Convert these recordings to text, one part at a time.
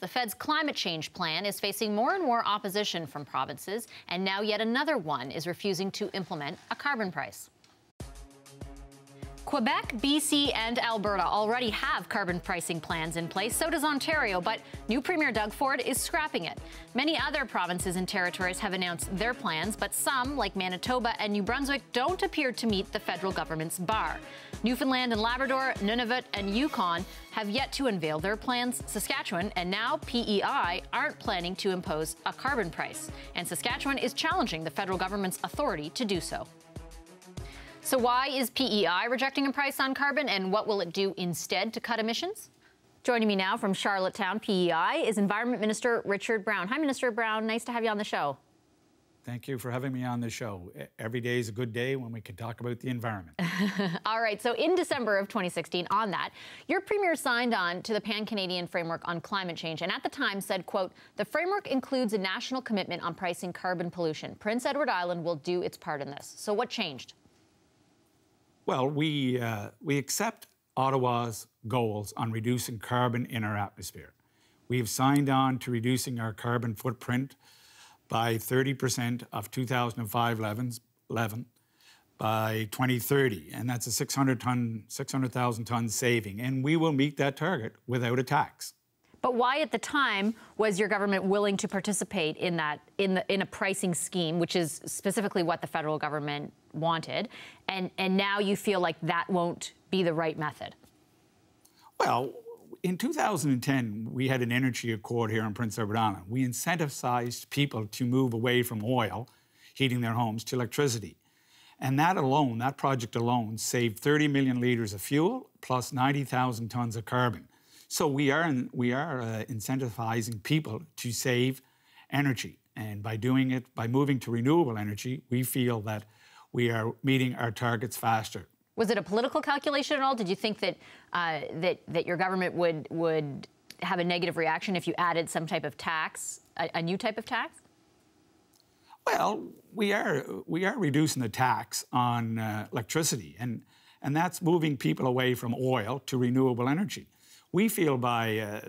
The Fed's climate change plan is facing more and more opposition from provinces, and now yet another one is refusing to implement a carbon price. Quebec, BC and Alberta already have carbon pricing plans in place. So does Ontario, but new Premier Doug Ford is scrapping it. Many other provinces and territories have announced their plans, but some, like Manitoba and New Brunswick, don't appear to meet the federal government's bar. Newfoundland and Labrador, Nunavut and Yukon have yet to unveil their plans. Saskatchewan and now P.E.I. aren't planning to impose a carbon price, and Saskatchewan is challenging the federal government's authority to do so. So why is P.E.I. rejecting a price on carbon, and what will it do instead to cut emissions? Joining me now from Charlottetown, P.E.I. is Environment Minister Richard Brown. Hi, Minister Brown. Nice to have you on the show. Thank you for having me on the show. Every day is a good day when we can talk about the environment. All right. So in December of 2016, on that, your Premier signed on to the Pan-Canadian Framework on Climate Change, and at the time said, quote, "The framework includes a national commitment on pricing carbon pollution. Prince Edward Island will do its part in this." So what changed? Well, we accept Ottawa's goals on reducing carbon in our atmosphere. We have signed on to reducing our carbon footprint by 30% of 2005 levels by 2030, and that's a 600,000 ton saving, and we will meet that target without a tax. But why at the time was your government willing to participate in that, in a pricing scheme, which is specifically what the federal government wanted, and now you feel like that won't be the right method? Well, in 2010, we had an energy accord here in Prince Edward Island. We incentivized people to move away from oil, heating their homes, to electricity. And that alone, that project alone, saved 30 million litres of fuel plus 90,000 tons of carbon. So we are incentivizing people to save energy. And by doing it, by moving to renewable energy, we feel that we are meeting our targets faster. Was it a political calculation at all? Did you think that that your government would have a negative reaction if you added some type of tax, a new type of tax? Well, we are reducing the tax on electricity, and that's moving people away from oil to renewable energy. We feel by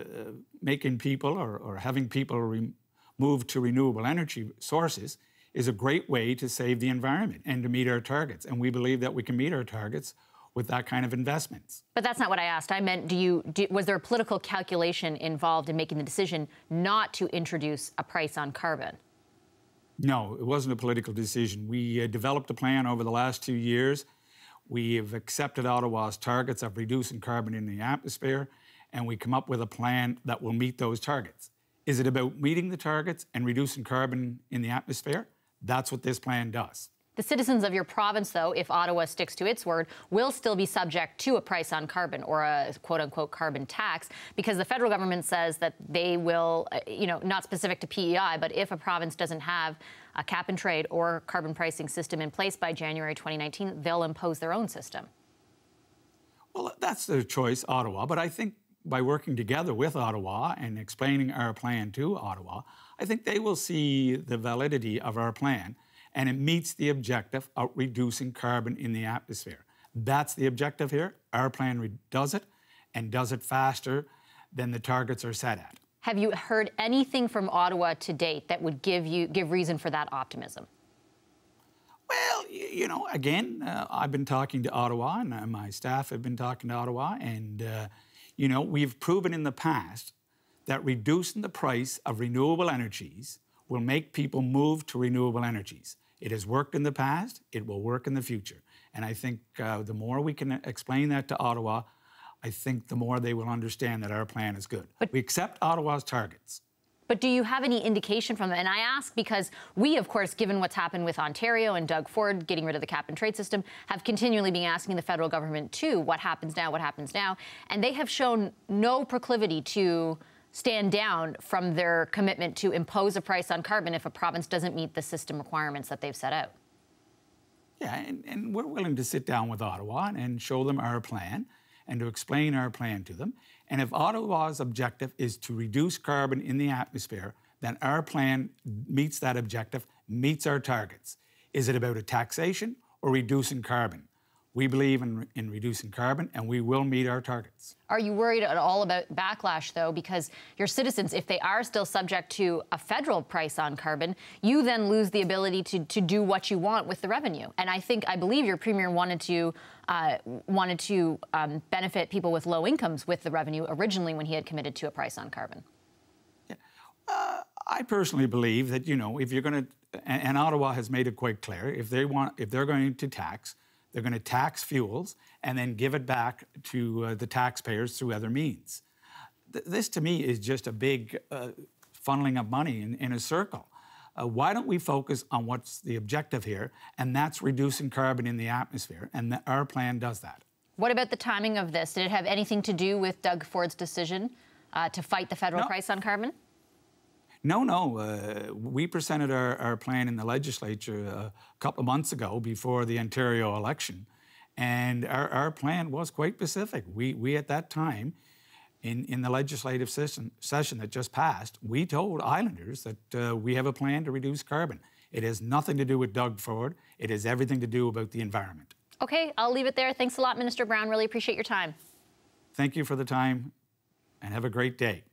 making people or having people move to renewable energy sources is a great way to save the environment and to meet our targets. And we believe that we can meet our targets with that kind of investments. But that's not what I asked. I meant, was there a political calculation involved in making the decision not to introduce a price on carbon? No, it wasn't a political decision. We developed a plan over the last 2 years. We have accepted Ottawa's targets of reducing carbon in the atmosphere, and we come up with a plan that will meet those targets. Is it about meeting the targets and reducing carbon in the atmosphere? That's what this plan does. The citizens of your province, though, if Ottawa sticks to its word, will still be subject to a price on carbon or a quote-unquote carbon tax, because the federal government says that they will, not specific to P.E.I., but if a province doesn't have a cap and trade or carbon pricing system in place by January 2019, they'll impose their own system. Well, that's their choice, Ottawa, but I think by working together with Ottawa and explaining our plan to Ottawa, I think they will see the validity of our plan, and it meets the objective of reducing carbon in the atmosphere. That's the objective here. Our plan does it, and does it faster than the targets are set at. Have you heard anything from Ottawa to date that would give reason for that optimism? Well, again, I've been talking to Ottawa, and my staff have been talking to Ottawa, and we've proven in the past that reducing the price of renewable energies will make people move to renewable energies. It has worked in the past, it will work in the future. And I think the more we can explain that to Ottawa, I think the more they will understand that our plan is good. But we accept Ottawa's targets. But do you have any indication from them? And I ask because we, of course, given what's happened with Ontario and Doug Ford getting rid of the cap and trade system, have continually been asking the federal government, too, what happens now, what happens now? And they have shown no proclivity to stand down from their commitment to impose a price on carbon if a province doesn't meet the system requirements that they've set out. Yeah, and we're willing to sit down with Ottawa and show them our plan and to explain our plan to them. And if Ottawa's objective is to reduce carbon in the atmosphere, then our plan meets that objective, meets our targets. Is it about a taxation or reducing carbon? We believe in reducing carbon, and we will meet our targets. Are you worried at all about backlash, though? Because your citizens, if they are still subject to a federal price on carbon, you then lose the ability to do what you want with the revenue. And I believe your premier wanted to benefit people with low incomes with the revenue originally when he had committed to a price on carbon. Yeah. I personally believe that, if you're going to, and Ottawa has made it quite clear, if they're going to tax, they're going to tax fuels and then give it back to the taxpayers through other means. This, to me, is just a big funneling of money in a circle. Why don't we focus on what's the objective here, and that's reducing carbon in the atmosphere, and our plan does that. What about the timing of this? Did it have anything to do with Doug Ford's decision to fight the federal price on carbon? No. We presented our plan in the legislature a couple of months ago before the Ontario election, and our plan was quite specific. We at that time, in the legislative session that just passed, we told Islanders that we have a plan to reduce carbon. It has nothing to do with Doug Ford. It has everything to do about the environment. Okay, I'll leave it there. Thanks a lot, Minister Brown. Really appreciate your time. Thank you for the time, and have a great day.